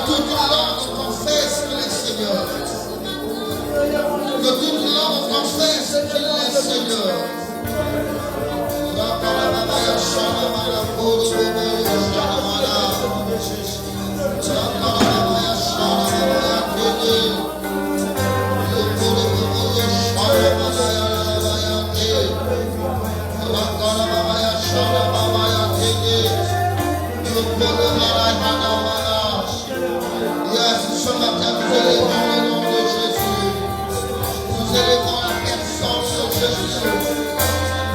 toute langue confesse qu'il est Seigneur. Que toute langue confesse qu'il est Seigneur. Yes, ce matin, nous élevons le nom de Jésus. Nous élevons la personne de Jésus.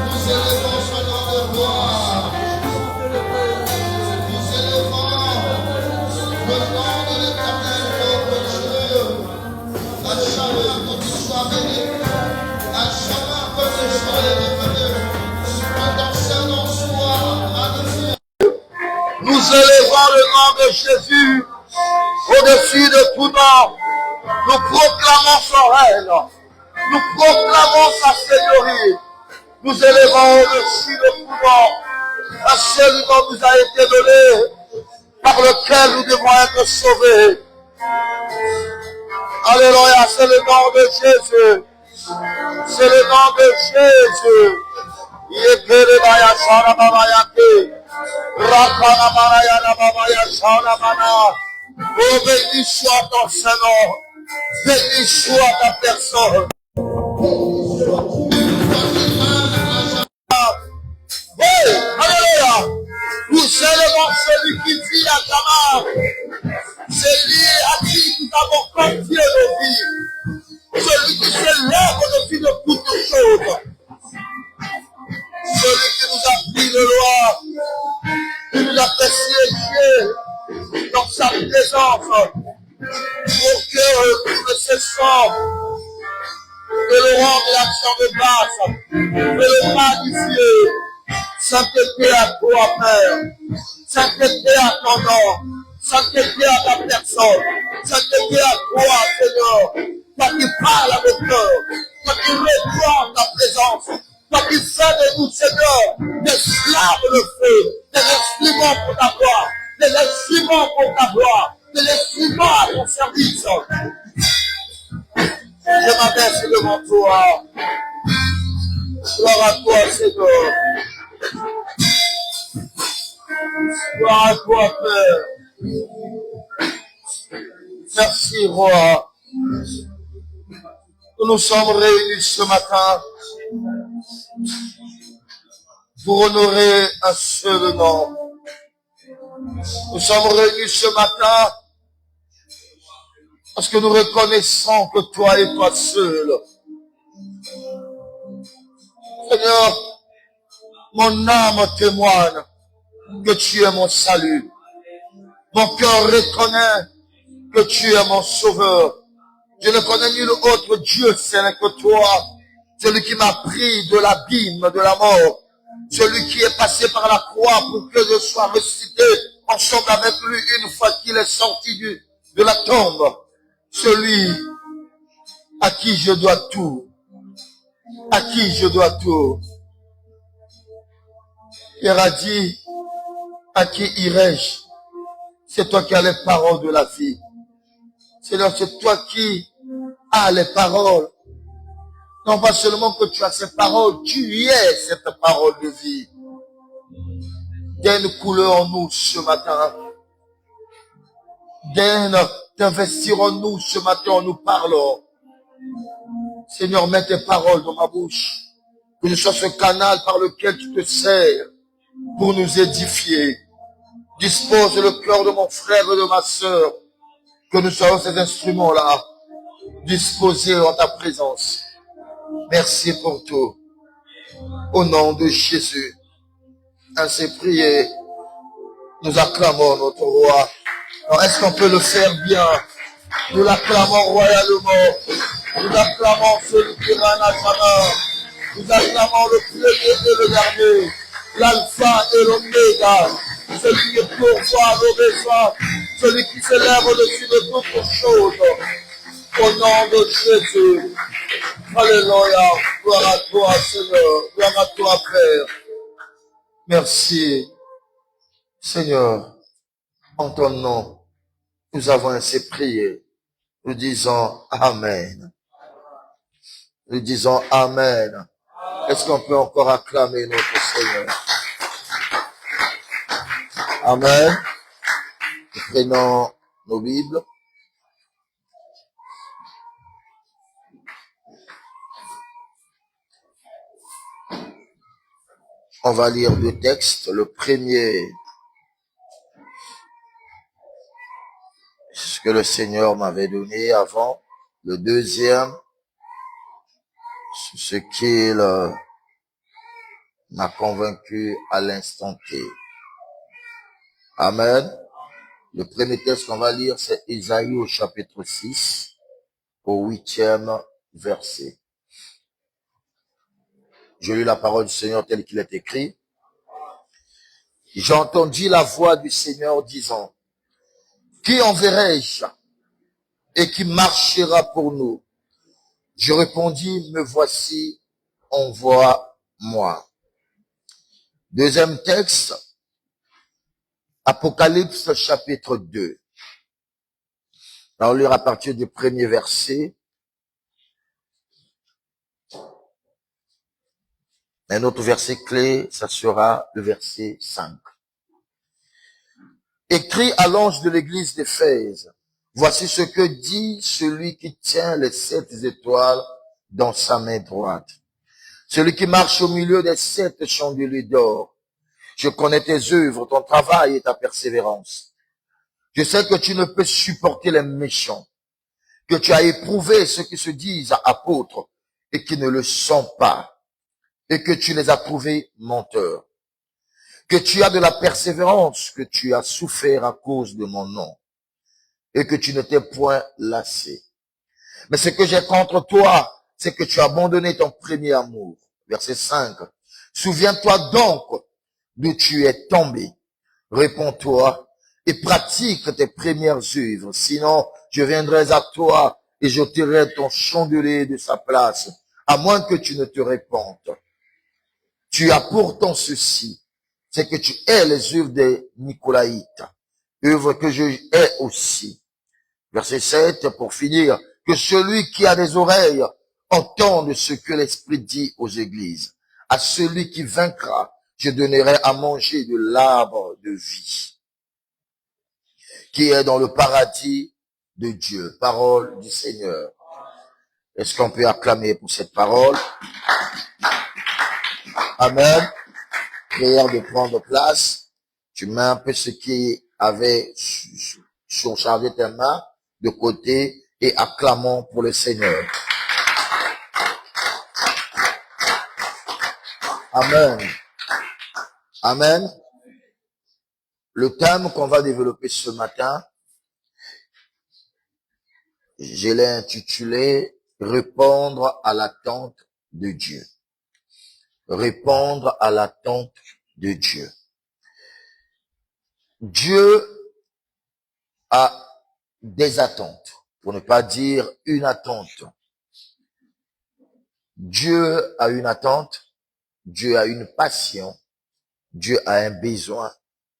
Nous élevons son nom de gloire. Nous élevons le nom de l'Éternel, notre Dieu. À chacun que tu sois béni. À chacun que tu sois élevé. Que ton Saint-Nom soit magnifié. Nous élevons le nom de Jésus au-dessus de tout nom. Nous proclamons son règne. Nous proclamons sa seigneurie. Nous élevons au-dessus de tout nom. Un seul nom nous a été donné par lequel nous devons être sauvés. Alléluia, c'est le nom de Jésus. C'est le nom de Jésus. Oh, béni soit ton Saint-Nom. Béni soit ta personne. Oui, alléluia. Nous célébrons celui qui vit à ta main. Celui à qui nous avons confié nos vies. Celui qui s'élève au-dessus de toutes choses. Celui qui nous a pris de loi. Qui nous a fait siéger dans sa présence. Pour que nous ne cessons de le rendre l'action de grâce. De le magnifier. Sainteté à toi, Père. Sainteté à ton nom. Sainteté à ta personne. Sainteté à toi, Seigneur. Toi qui parles à nos cœurs. Toi qui répands ta présence. Toi qui fais de nous, Seigneur, des slaves de feu. Des instruments pour ta gloire. Des instruments pour ta gloire. Des instruments à ton service. Je m'abaisse devant toi. Gloire à toi, Seigneur. Gloire à toi, Père. Merci, Roi. Nous sommes réunis ce matin pour honorer un seul nom. Nous sommes réunis ce matin parce que nous reconnaissons que toi et toi seul. Seigneur, mon âme témoigne que tu es mon salut. Mon cœur reconnaît que tu es mon sauveur. Je ne connais nul autre Dieu, Seigneur, que toi. Celui qui m'a pris de l'abîme de la mort. Celui qui est passé par la croix pour que je sois ressuscité ensemble avec lui une fois qu'il est sorti de la tombe. Celui à qui je dois tout. À qui je dois tout. Pierre a dit, à qui irai-je? C'est toi qui as les paroles de la vie. Seigneur, c'est toi qui as les paroles. Non pas seulement que tu as ces paroles, tu es cette parole de vie. Donne couleur en nous ce matin. Donne d'investir en nous ce matin en nous parlant. Seigneur, mets tes paroles dans ma bouche. Que je sois ce canal par lequel tu te sers pour nous édifier. Dispose le cœur de mon frère et de ma sœur. Que nous soyons ces instruments-là, disposés en ta présence. Merci pour tout. Au nom de Jésus. Ainsi prié, nous acclamons notre roi. Alors, est-ce qu'on peut le faire bien? Nous l'acclamons royalement. Nous acclamons celui qui règne à jamais. Nous acclamons le premier et le dernier. L'alpha et l'oméga. Celui qui pourvoit l'obéissance. Celui qui s'élève au-dessus de toutes choses. Au nom de Jésus. Alléluia. Gloire à toi, Seigneur. Gloire à toi, Père. Merci, Seigneur, en ton nom. Nous avons ainsi prié. Nous disons Amen. Nous disons Amen. Est-ce qu'on peut encore acclamer notre Seigneur? Amen. Nous prenons nos Bibles. On va lire deux textes. Le premier, ce que le Seigneur m'avait donné avant. Le deuxième, ce qu'il m'a convaincu à l'instant T. Amen. Le premier texte qu'on va lire, c'est Isaïe au chapitre 6, au 8e verset. Je lis la parole du Seigneur telle qu'il est écrit. J'ai entendu la voix du Seigneur disant, qui enverrai-je et qui marchera pour nous? Je répondis, me voici, envoie-moi. Deuxième texte, Apocalypse chapitre 2. On lira à partir du premier verset. Un autre verset clé, ça sera le verset 5. Écrit à l'ange de l'église d'Éphèse, voici ce que dit celui qui tient les 7 étoiles dans sa main droite. Celui qui marche au milieu des 7 chandeliers d'or. Je connais tes œuvres, ton travail et ta persévérance. Je sais que tu ne peux supporter les méchants, que tu as éprouvé ceux qui se disent apôtres et qui ne le sont pas, et que tu les as trouvés menteurs, que tu as de la persévérance, que tu as souffert à cause de mon nom, et que tu ne t'es point lassé. Mais ce que j'ai contre toi, c'est que tu as abandonné ton premier amour. Verset 5. Souviens-toi donc d'où tu es tombé. Réponds-toi et pratique tes premières œuvres. Sinon, je viendrai à toi et j'ôterai ton chandelier de sa place, à moins que tu ne te répandes. Tu as pourtant ceci, c'est que tu hais les œuvres des Nicolaïtes, œuvres que je hais aussi. Verset 7, pour finir, que celui qui a des oreilles entende ce que l'Esprit dit aux églises. À celui qui vaincra, je donnerai à manger de l'arbre de vie, qui est dans le paradis de Dieu. Parole du Seigneur. Est-ce qu'on peut acclamer pour cette parole? Amen. Prière de prendre place. Tu mets un peu ce qui avait surchargé tes mains de côté et acclamons pour le Seigneur. Amen. Amen. Le thème qu'on va développer ce matin, je l'ai intitulé « Répondre à l'attente de Dieu ». Répondre à l'attente de Dieu. Dieu a des attentes, pour ne pas dire une attente. Dieu a une attente, Dieu a une passion, Dieu a un besoin,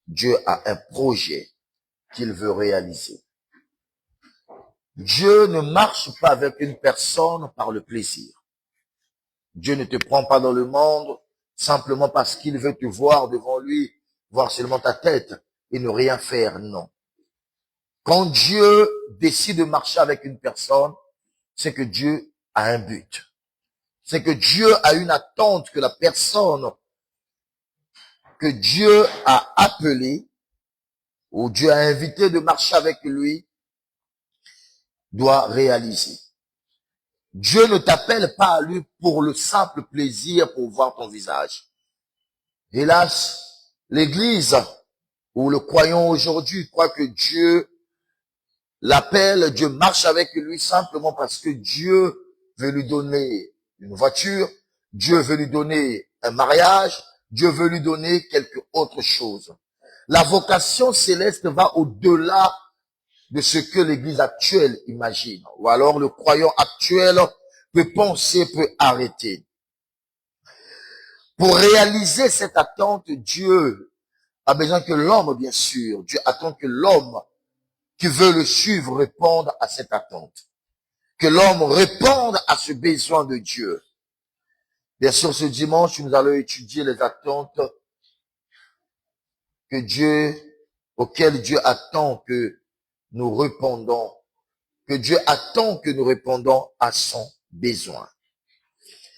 Dieu a un projet qu'il veut réaliser. Dieu ne marche pas avec une personne par le plaisir. Dieu ne te prend pas dans le monde simplement parce qu'il veut te voir devant lui, voir seulement ta tête et ne rien faire, non. Quand Dieu décide de marcher avec une personne, c'est que Dieu a un but. C'est que Dieu a une attente que la personne que Dieu a appelée ou Dieu a invité de marcher avec lui doit réaliser. Dieu ne t'appelle pas à lui pour le simple plaisir pour voir ton visage. Hélas, l'Église ou le croyant aujourd'hui croit que Dieu l'appelle, Dieu marche avec lui simplement parce que Dieu veut lui donner une voiture, Dieu veut lui donner un mariage, Dieu veut lui donner quelque autre chose. La vocation céleste va au-delà de ce que l'Église actuelle imagine. Ou alors le croyant actuel peut penser, peut arrêter. Pour réaliser cette attente, Dieu a besoin que l'homme, bien sûr, Dieu attend que l'homme qui veut le suivre répondre à cette attente. Que l'homme réponde à ce besoin de Dieu. Bien sûr, ce dimanche, nous allons étudier les attentes auxquelles Dieu attend que nous répondons, que Dieu attend que nous répondons à son besoin.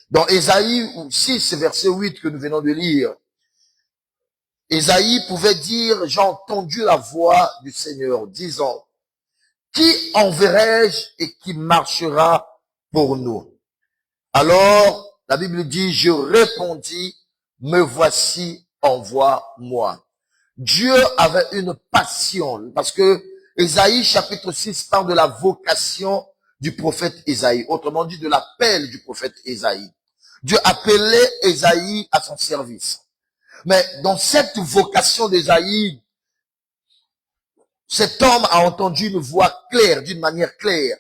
Dans Ésaïe 6, verset 8 que nous venons de lire, Ésaïe pouvait dire, j'ai entendu la voix du Seigneur disant, qui enverrai-je et qui marchera pour nous? Alors, la Bible dit, je répondis, me voici, envoie-moi. Dieu avait une passion, parce que Ésaïe chapitre 6 parle de la vocation du prophète Ésaïe, autrement dit de l'appel du prophète Ésaïe. Dieu appelait Ésaïe à son service. Mais dans cette vocation d'Ésaïe, cet homme a entendu une voix claire, d'une manière claire.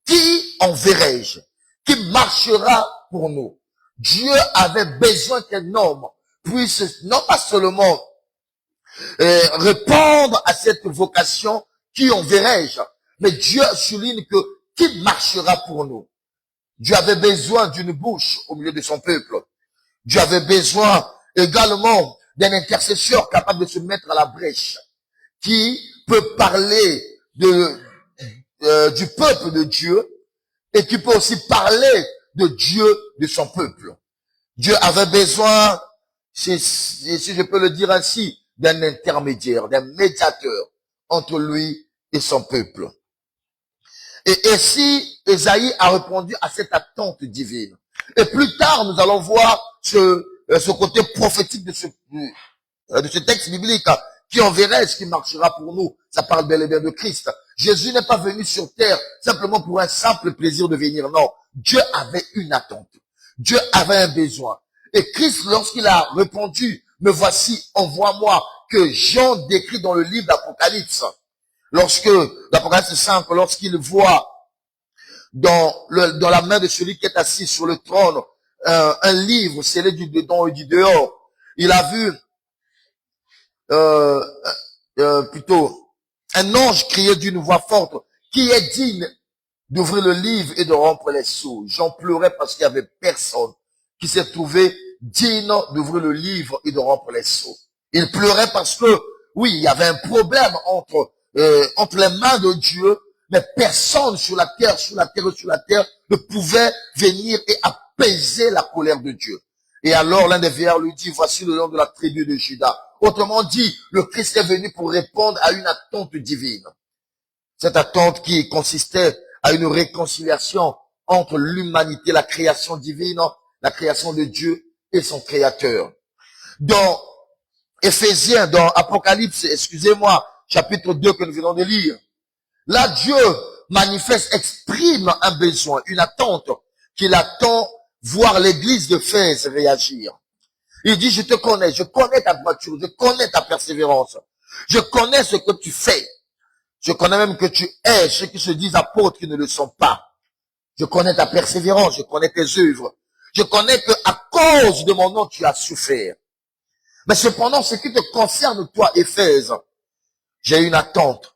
Qui enverrai-je? Qui marchera pour nous? Dieu avait besoin qu'un homme puisse non pas seulement répondre à cette vocation, qui enverrai-je? Mais Dieu souligne que qui marchera pour nous? Dieu avait besoin d'une bouche au milieu de son peuple. Dieu avait besoin également d'un intercesseur capable de se mettre à la brèche, qui peut parler du peuple de Dieu et qui peut aussi parler de Dieu, de son peuple. Dieu avait besoin, si je peux le dire ainsi, d'un intermédiaire, d'un médiateur entre lui et son peuple. Et ainsi, Ésaïe a répondu à cette attente divine. Et plus tard, nous allons voir ce côté prophétique de ce texte biblique. Qui enverrai-je, qui marchera pour nous? Ça parle bel et bien de Christ. Jésus n'est pas venu sur terre simplement pour un simple plaisir de venir. Non, Dieu avait une attente. Dieu avait un besoin. Et Christ, lorsqu'il a répondu, me voici, envoie-moi, que Jean décrit dans le livre d'Apocalypse. Lorsque, l'Apocalypse 5, lorsqu'il voit dans la main de celui qui est assis sur le trône, un livre scellé du dedans et du dehors, il a vu plutôt un ange criait d'une voix forte, qui est digne d'ouvrir le livre et de rompre les sceaux. J'en pleurais parce qu'il y avait personne qui s'est trouvé digne d'ouvrir le livre et de rompre les sceaux. Il pleurait parce que, oui, il y avait un problème entre les mains de Dieu, mais personne sur la terre ne pouvait venir et apaiser la colère de Dieu. Et alors l'un des vieillards lui dit, voici le nom de la tribu de Juda. Autrement dit, le Christ est venu pour répondre à une attente divine. Cette attente qui consistait à une réconciliation entre l'humanité, la création divine, la création de Dieu et son créateur. Dans Éphésiens, dans Apocalypse, chapitre 2 que nous venons de lire, là Dieu manifeste, exprime un besoin, une attente qu'il attend voir l'église d'Éphèse réagir. Il dit, je te connais, je connais ta droiture, je connais ta persévérance, je connais ce que tu fais, je connais même que tu es ceux qui se disent apôtres qui ne le sont pas. Je connais ta persévérance, je connais tes œuvres, je connais que à cause de mon nom tu as souffert. Mais cependant, ce qui te concerne toi, Éphèse, j'ai une attente.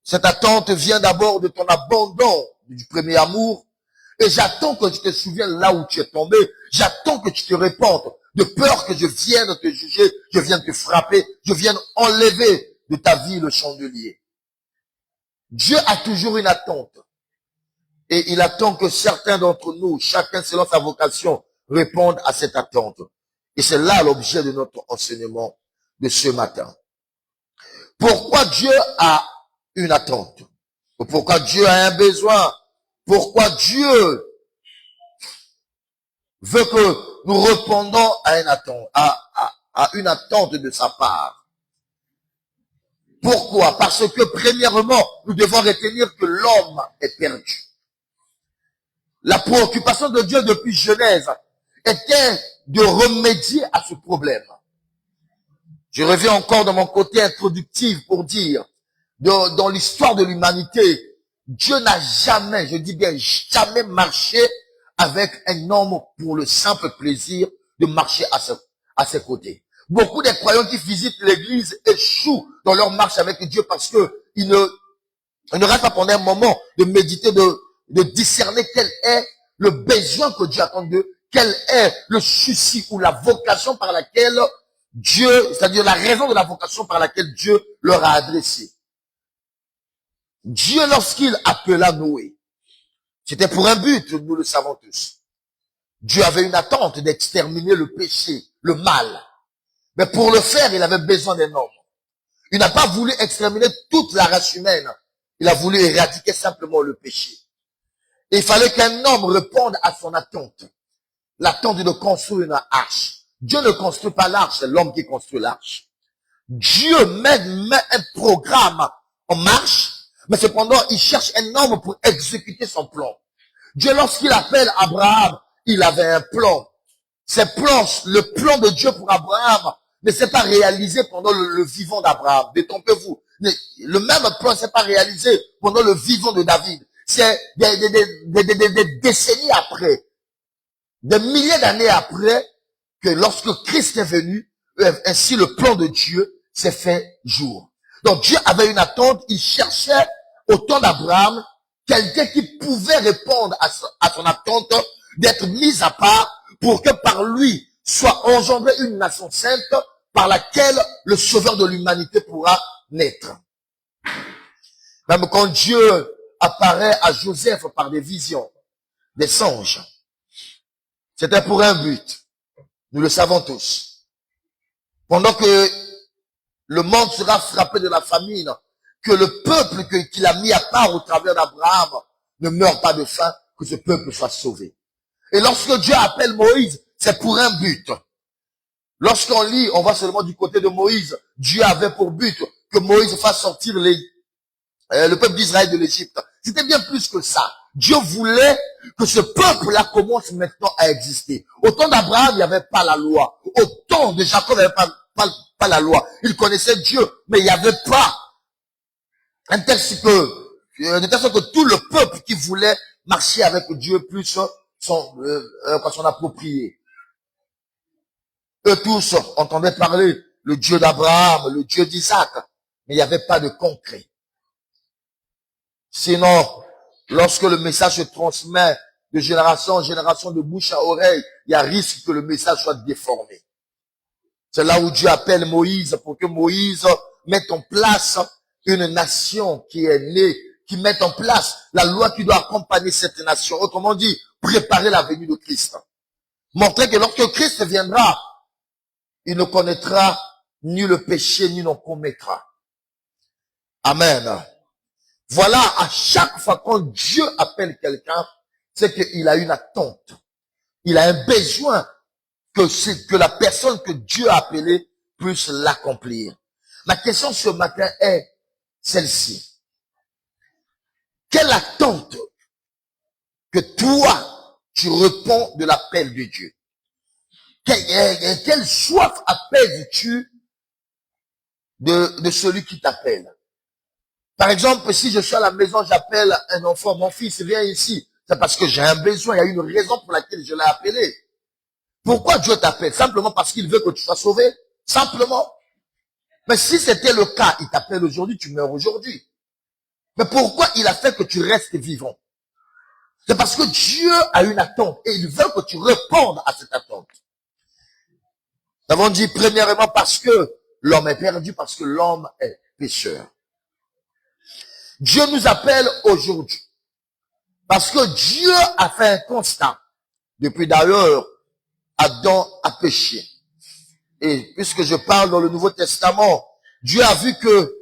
Cette attente vient d'abord de ton abandon du premier amour. Et j'attends que tu te souviennes là où tu es tombé. J'attends que tu te répandes. De peur que je vienne te juger, je vienne te frapper, je vienne enlever de ta vie le chandelier. Dieu a toujours une attente. Et il attend que certains d'entre nous, chacun selon sa vocation, répondent à cette attente. Et c'est là l'objet de notre enseignement de ce matin. Pourquoi Dieu a une attente? Pourquoi Dieu a un besoin? Pourquoi Dieu veut que nous répondons à une attente de sa part? Pourquoi? Parce que premièrement, nous devons retenir que l'homme est perdu. La préoccupation de Dieu depuis Genèse était de remédier à ce problème. Je reviens encore dans mon côté introductif pour dire, dans l'histoire de l'humanité, Dieu n'a jamais, je dis bien jamais marché avec un homme pour le simple plaisir de marcher à ses côtés. Beaucoup des croyants qui visitent l'église échouent dans leur marche avec Dieu parce que ils ne restent pas pendant un moment de méditer, de discerner quel est le besoin que Dieu attend d'eux, quel est le souci ou la vocation par laquelle Dieu, c'est-à-dire la raison de la vocation par laquelle Dieu leur a adressé. Dieu, lorsqu'il appela Noé, c'était pour un but, nous le savons tous. Dieu avait une attente d'exterminer le péché, le mal. Mais pour le faire, il avait besoin d'un homme. Il n'a pas voulu exterminer toute la race humaine. Il a voulu éradiquer simplement le péché. Et il fallait qu'un homme réponde à son attente. L'attente de construire une arche. Dieu ne construit pas l'arche, c'est l'homme qui construit l'arche. Dieu met un programme en marche, mais cependant, il cherche un homme pour exécuter son plan. Dieu, lorsqu'il appelle Abraham, il avait un plan. Ces plans, le plan de Dieu pour Abraham ne s'est pas réalisé pendant le vivant d'Abraham. Détrompez-vous. Le même plan ne s'est pas réalisé pendant le vivant de David. C'est des décennies après, des milliers d'années après, que lorsque Christ est venu, ainsi le plan de Dieu s'est fait jour. Donc Dieu avait une attente, il cherchait au temps d'Abraham quelqu'un qui pouvait répondre à son attente d'être mis à part pour que par lui soit engendrée une nation sainte par laquelle le sauveur de l'humanité pourra naître. Même quand Dieu apparaît à Joseph par des visions, des songes, c'était pour un but. Nous le savons tous. Pendant que le monde sera frappé de la famine, que le peuple qu'il a mis à part au travers d'Abraham ne meure pas de faim, que ce peuple soit sauvé. Et lorsque Dieu appelle Moïse, c'est pour un but. Lorsqu'on lit, on voit seulement du côté de Moïse, Dieu avait pour but que Moïse fasse sortir le peuple d'Israël de l'Égypte. C'était bien plus que ça. Dieu voulait que ce peuple-là commence maintenant à exister. Au temps d'Abraham, il n'y avait pas la loi. Au temps de Jacob, il n'y avait pas la loi. Il connaissait Dieu, mais il n'y avait pas de telle sorte que tout le peuple qui voulait marcher avec Dieu puisse s'en approprier. Eux tous entendaient parler le Dieu d'Abraham, le Dieu d'Isaac, mais il n'y avait pas de concret. Sinon, lorsque le message se transmet de génération en génération, de bouche à oreille, il y a risque que le message soit déformé. C'est là où Dieu appelle Moïse pour que Moïse mette en place une nation qui est née, qui mette en place la loi qui doit accompagner cette nation. Autrement dit, préparer la venue de Christ. Montrer que lorsque Christ viendra, il ne connaîtra ni le péché, ni n'en commettra. Amen. Voilà, à chaque fois quand Dieu appelle quelqu'un, c'est qu'il a une attente. Il a un besoin que la personne que Dieu a appelée puisse l'accomplir. Ma question ce matin est celle-ci. Quelle attente que toi, tu réponds de l'appel de Dieu? Quelle soif appelles-tu de celui qui t'appelle? Par exemple, si je suis à la maison, j'appelle un enfant, mon fils, viens ici. C'est parce que j'ai un besoin, il y a une raison pour laquelle je l'ai appelé. Pourquoi Dieu t'appelle? Simplement parce qu'il veut que tu sois sauvé? Simplement. Mais si c'était le cas, il t'appelle aujourd'hui, tu meurs aujourd'hui. Mais pourquoi il a fait que tu restes vivant? C'est parce que Dieu a une attente et il veut que tu répondes à cette attente. Nous avons dit premièrement parce que l'homme est perdu, parce que l'homme est pécheur. Dieu nous appelle aujourd'hui parce que Dieu a fait un constat. Depuis d'ailleurs, Adam a péché. Et puisque je parle dans le Nouveau Testament, Dieu a vu que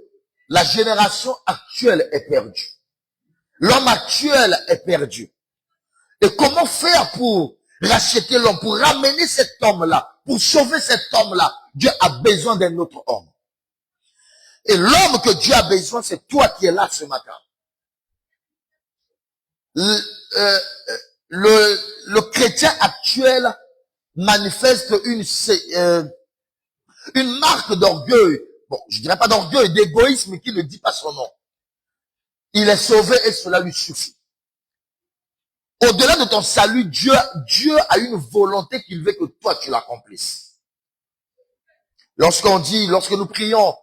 la génération actuelle est perdue. L'homme actuel est perdu. Et comment faire pour racheter l'homme, pour ramener cet homme-là, pour sauver cet homme-là? Dieu a besoin d'un autre homme. Et l'homme que Dieu a besoin, c'est toi qui es là ce matin. Le chrétien actuel manifeste une marque d'orgueil. Bon, je dirais pas d'orgueil, d'égoïsme qui ne dit pas son nom. Il est sauvé et cela lui suffit. Au-delà de ton salut, Dieu a une volonté qu'il veut que toi tu l'accomplisses. Lorsqu'on dit, lorsque nous prions,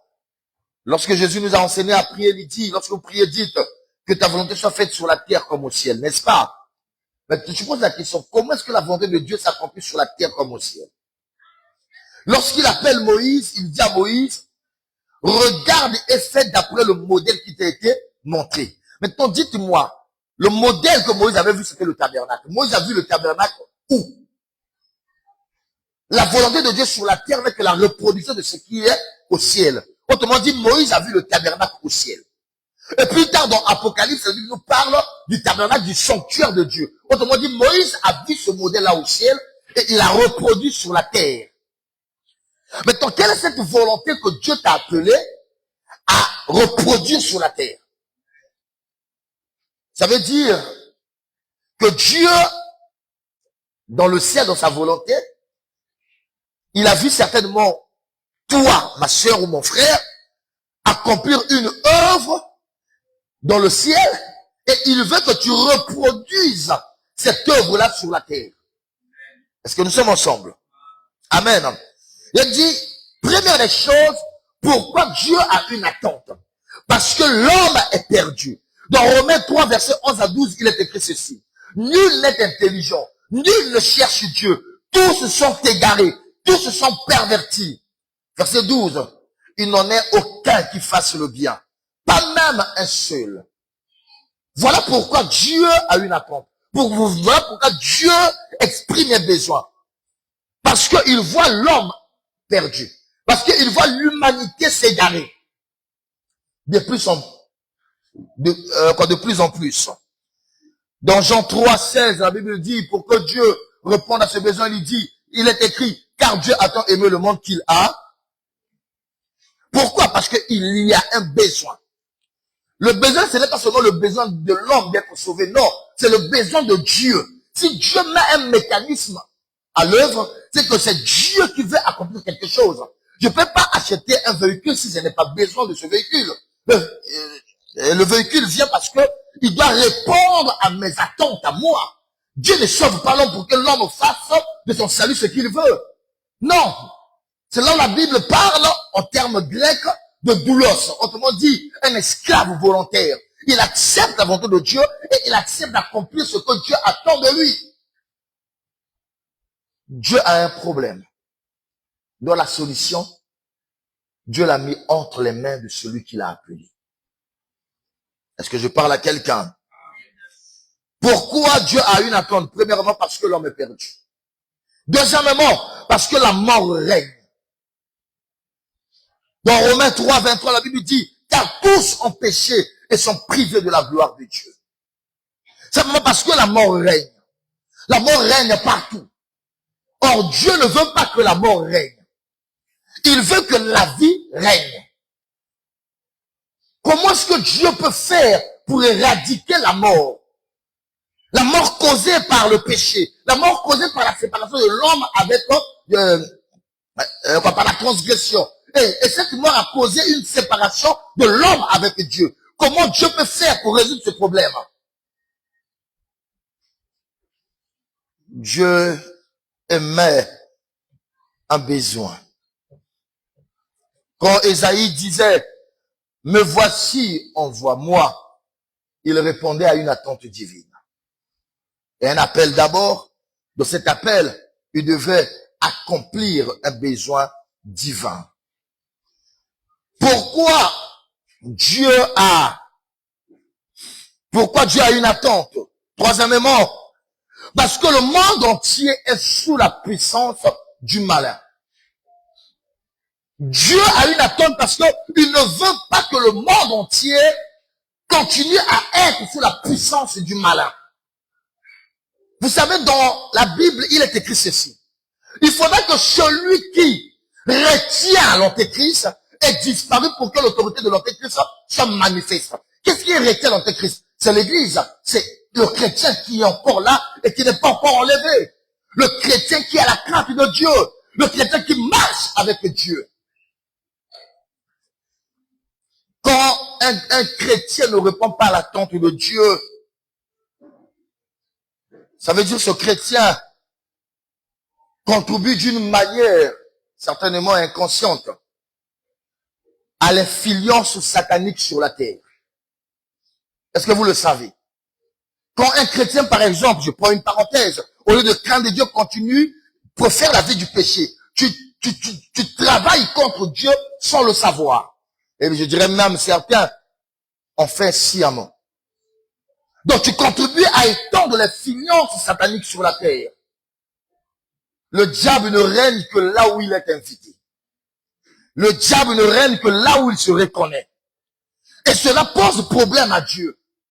lorsque Jésus nous a enseigné à prier, il dit, lorsque vous priez, dites que ta volonté soit faite sur la terre comme au ciel, n'est-ce pas? Mais tu poses la question, comment est-ce que la volonté de Dieu s'accomplit sur la terre comme au ciel? Lorsqu'il appelle Moïse, il dit à Moïse, regarde et fais d'après le modèle qui t'a été montré. Maintenant, dites-moi, le modèle que Moïse avait vu, c'était le tabernacle. Moïse a vu le tabernacle où? La volonté de Dieu sur la terre n'est que la reproduction de ce qui est au ciel. Autrement dit, Moïse a vu le tabernacle au ciel. Et plus tard, dans Apocalypse, il nous parle du tabernacle, du sanctuaire de Dieu. Autrement dit, Moïse a vu ce modèle-là au ciel et il l'a reproduit sur la terre. Maintenant, quelle est cette volonté que Dieu t'a appelé à reproduire sur la terre? Ça veut dire que Dieu, dans le ciel, dans sa volonté, il a vu certainement toi, ma soeur ou mon frère, accomplir une œuvre dans le ciel et il veut que tu reproduises cette œuvre-là sur la terre. Est-ce que nous sommes ensemble? Amen. Il dit, première des choses, pourquoi Dieu a une attente? Parce que l'homme est perdu. Dans Romains 3, versets 11 à 12, il est écrit ceci. Nul n'est intelligent, nul ne cherche Dieu. Tous se sont égarés, tous se sont pervertis. Verset 12, il n'en est aucun qui fasse le bien. Pas même un seul. Voilà pourquoi Dieu a une attente. Voilà pourquoi Dieu exprime les besoins. Parce qu'il voit l'homme perdu. Parce qu'il voit l'humanité s'égarer. De plus en plus. Dans Jean 3, 16, la Bible dit, pour que Dieu réponde à ce besoin, il dit, il est écrit, car Dieu a tant aimé le monde qu'il a. Pourquoi? Parce qu'il y a un besoin. Le besoin, ce n'est pas seulement le besoin de l'homme d'être sauvé, non, c'est le besoin de Dieu. Si Dieu met un mécanisme à l'œuvre, c'est que c'est Dieu qui veut accomplir quelque chose. Je ne peux pas acheter un véhicule si je n'ai pas besoin de ce véhicule. Le véhicule vient parce que il doit répondre à mes attentes, à moi. Dieu ne sauve pas l'homme pour que l'homme fasse de son salut ce qu'il veut. Non. C'est là où la Bible parle en termes grecs de doulos. Autrement dit, un esclave volontaire. Il accepte la volonté de Dieu et il accepte d'accomplir ce que Dieu attend de lui. Dieu a un problème. Dans la solution, Dieu l'a mis entre les mains de celui qui l'a appelé. Est-ce que je parle à quelqu'un? Pourquoi Dieu a une attente? Premièrement, parce que l'homme est perdu. Deuxièmement, parce que la mort règne. Dans Romains 3, 23, la Bible dit, car tous ont péché et sont privés de la gloire de Dieu. Simplement parce que la mort règne. La mort règne partout. Or, Dieu ne veut pas que la mort règne. Il veut que la vie règne. Comment est-ce que Dieu peut faire pour éradiquer la mort? La mort causée par le péché. La mort causée par la séparation de l'homme avec, par la transgression. Et cette mort a causé une séparation de l'homme avec Dieu. Comment Dieu peut faire pour résoudre ce problème? Dieu émet un besoin. Quand Ésaïe disait, me voici, envoie-moi, il répondait à une attente divine. Et un appel d'abord, dans cet appel, il devait accomplir un besoin divin. Pourquoi Dieu a une attente? Troisièmement, parce que le monde entier est sous la puissance du malin. Dieu a une attente parce qu'il ne veut pas que le monde entier continue à être sous la puissance du malin. Vous savez, dans la Bible, il est écrit ceci. Il faudra que celui qui retient l'antéchrist ait disparu pour que l'autorité de l'antéchrist soit manifeste. Qu'est-ce qui retient l'antéchrist? C'est l'église. C'est le chrétien qui est encore là et qui n'est pas encore enlevé. Le chrétien qui a la crainte de Dieu. Le chrétien qui marche avec Dieu. Quand un chrétien ne répond pas à l'attente de Dieu, ça veut dire que ce chrétien contribue d'une manière certainement inconsciente, à l'influence satanique sur la terre. Est-ce que vous le savez? Quand un chrétien, par exemple, je prends une parenthèse, au lieu de craindre Dieu, continue pour faire la vie du péché. Tu travailles contre Dieu sans le savoir. Et je dirais même certains ont fait sciemment. Donc tu contribues à étendre l'influence satanique sur la terre. Le diable ne règne que là où il est invité. Le diable ne règne que là où il se reconnaît. Et cela pose problème à Dieu.